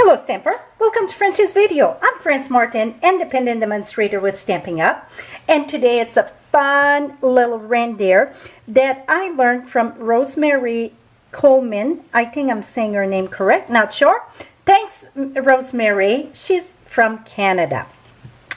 Hello Stamper, welcome to Frenchie's video. I'm Frances Martin, independent demonstrator with Stampin' Up, and today it's a fun little reindeer that I learned from Rosemary Coleman. I think I'm saying her name correct, not sure. Thanks Rosemary, she's from Canada.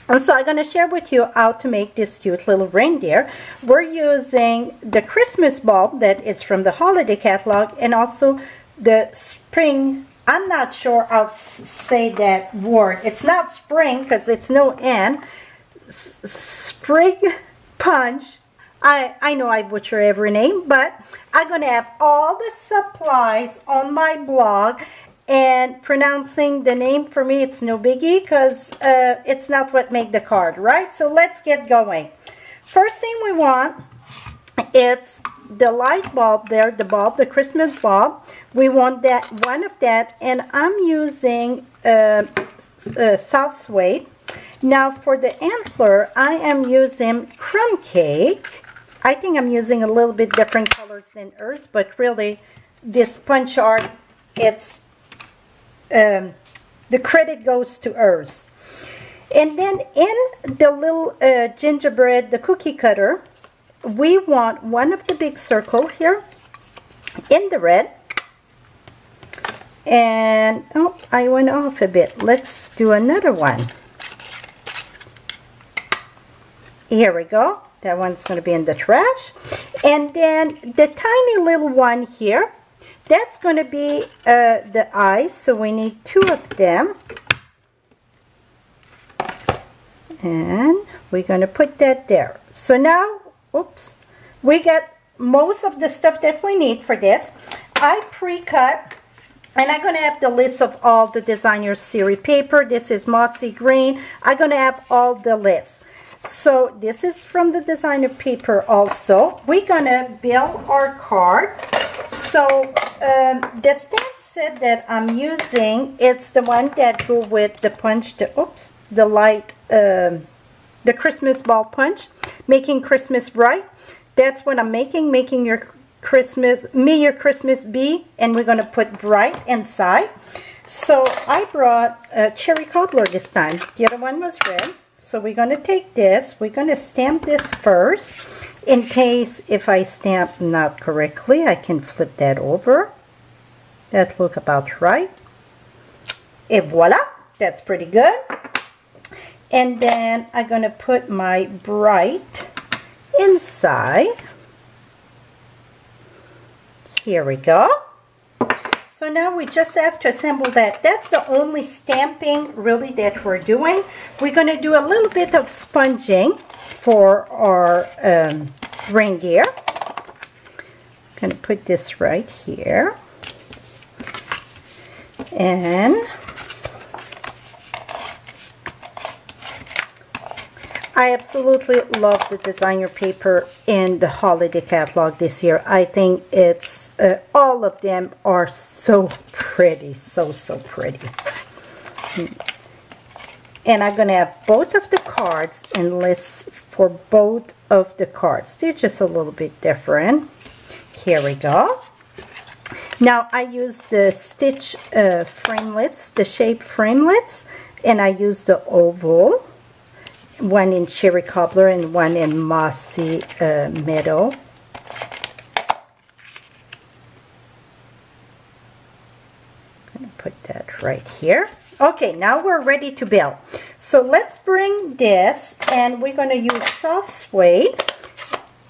So I'm going to share with you how to make this cute little reindeer. We're using the Christmas bulb that is from the holiday catalog and also the spring. I'm not sure how to say that word. It's not spring because it's no N. Sprig punch. I know I butcher every name, but I'm going to have all the supplies on my blog. And pronouncing the name for me, it's no biggie because it's not what make the card, right? So let's get going. First thing we want, it's the light bulb there, the Christmas bulb. We want that one of that, and I'm using soft suede. Now for the antler, I am using crumb cake. I think I'm using a little bit different colors than hers, but really this punch art, it's the credit goes to hers. And then in the little gingerbread, the cookie cutter, we want one of the big circle here in the red. And oh, I went off a bit. Let's do another one. Here we go. That one's going to be in the trash. And then the tiny little one here, that's going to be the eyes, so we need two of them. And we're going to put that there. So now, oops, we got most of the stuff that we need for this. I pre-cut, and I'm going to have the list of all the designer series paper. This is mossy green. I'm going to have all the lists. So this is from the designer paper also. We're going to build our card. So the stamp set that I'm using, it's the one that go with the punch, the light, the Christmas ball punch, making Christmas bright. That's what I'm making your Christmas, your Christmas bee, and we're going to put bright inside. So I brought a cherry cobbler this time. The other one was red. So we're going to take this, we're going to stamp this first. In case if I stamp not correctly, I can flip that over. That look about right. Et voila, that's pretty good. And then I'm going to put my bright inside. Here we go. So now we just have to assemble that. That's the only stamping really that we're doing. We're going to do a little bit of sponging for our reindeer. I'm going to put this right here. And I absolutely love the designer paper in the holiday catalog this year. I think it's all of them are so pretty, so pretty. And I'm going to have both of the cards and lists for both of the cards. They're just a little bit different. Here we go. Now I use the stitch framelits, the shape framelits, and I use the oval. One in cherry cobbler and one in mossy meadow. I'm going to put that right here. Okay, now we're ready to build. So let's bring this, and we're going to use soft suede,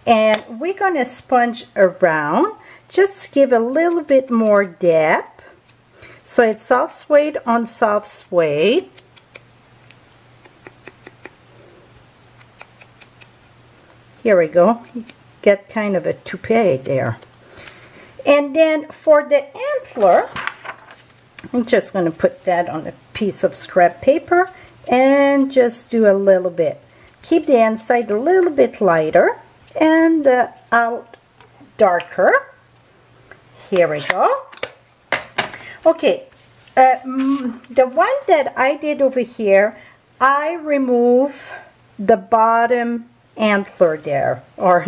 and we're going to sponge around. Just give a little bit more depth. So it's soft suede on soft suede. Here we go. You get kind of a toupee there. And then for the antler, I'm just going to put that on a piece of scrap paper and just do a little bit. Keep the inside a little bit lighter and the out darker. Here we go. Okay, the one that I did over here, I remove the bottom antler there, or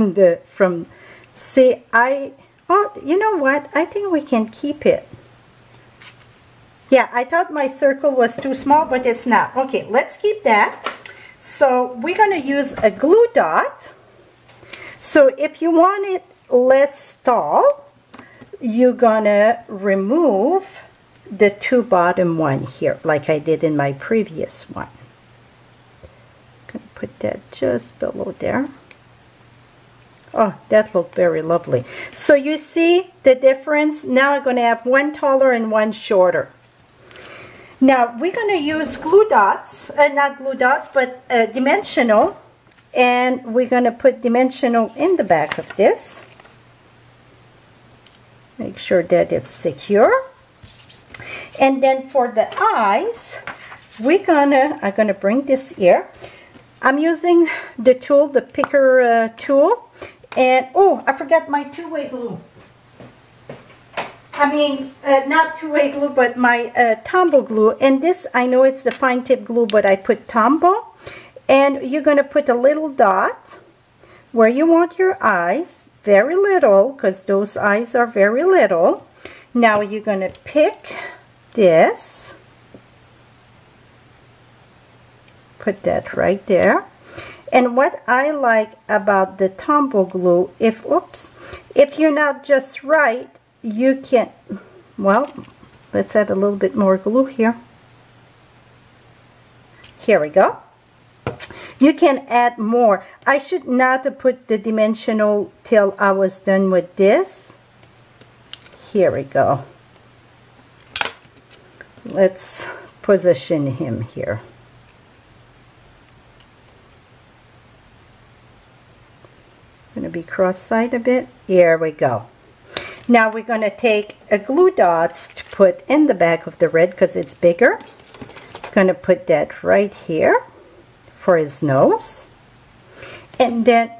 see, oh, you know what, I think we can keep it. Yeah, I thought my circle was too small, but it's not. Okay, let's keep that. So we're going to use a glue dot. So if you want it less tall, you're going to remove the two bottom one here, like I did in my previous one. I'm going to put that just below there. Oh, that looked very lovely. So you see the difference? Now I'm going to have one taller and one shorter. Now we're going to use glue dots, not glue dots, but dimensional. And we're going to put dimensional in the back of this. Make sure that it's secure. And then for the eyes, I'm gonna bring this here. I'm using the tool, the picker tool. And oh, I forgot my two-way glue. I mean, not two-way glue, but my Tombow glue. And this, I know it's the fine tip glue, but I put Tombow. And you're going to put a little dot where you want your eyes, very little, because those eyes are very little. Now you're going to pick this, put that right there. And what I like about the Tombow glue, if you're not just right, you can, well, let's add a little bit more glue here. Here we go. You can add more. I should not have put the dimensional till I was done with this. Here we go. Let's position him here. Going to be cross-side a bit. Here we go. Now we're going to take a glue dots to put in the back of the red because it's bigger. Going to put that right here for his nose. And then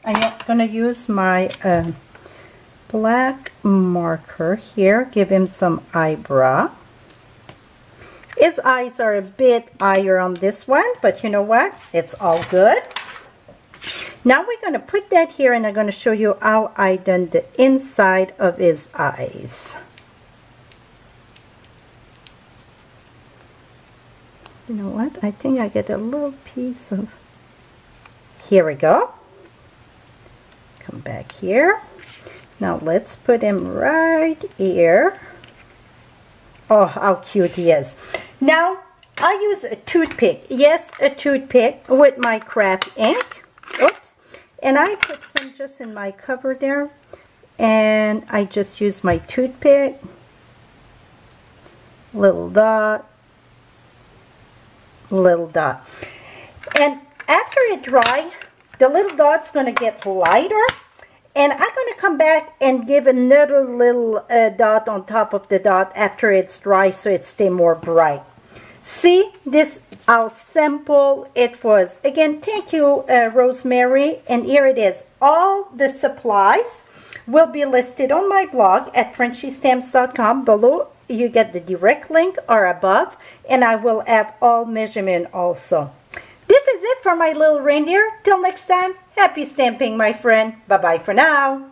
I'm going to use my black marker here. Give him some eyebrow. His eyes are a bit higher on this one, but you know what? It's all good. Now we're going to put that here, and I'm going to show you how I done the inside of his eyes. You know what? I think I get a little piece of... Here we go. Come back here. Now let's put him right here. Oh, how cute he is. Now, I use a toothpick. Yes, a toothpick with my craft ink. Oops. And I put some just in my cover there. And I just use my toothpick. Little dot. Little dot. And after it dries, the little dot's going to get lighter. And I'm going to come back and give another little dot on top of the dot after it's dry so it stays more bright. See this, how simple it was. Again, thank you, Rosemary. And here it is. All the supplies will be listed on my blog at FrenchieStamps.com. Below, you get the direct link or above. And I will have all measurement also. This is it for my little reindeer. Till next time, happy stamping, my friend. Bye-bye for now.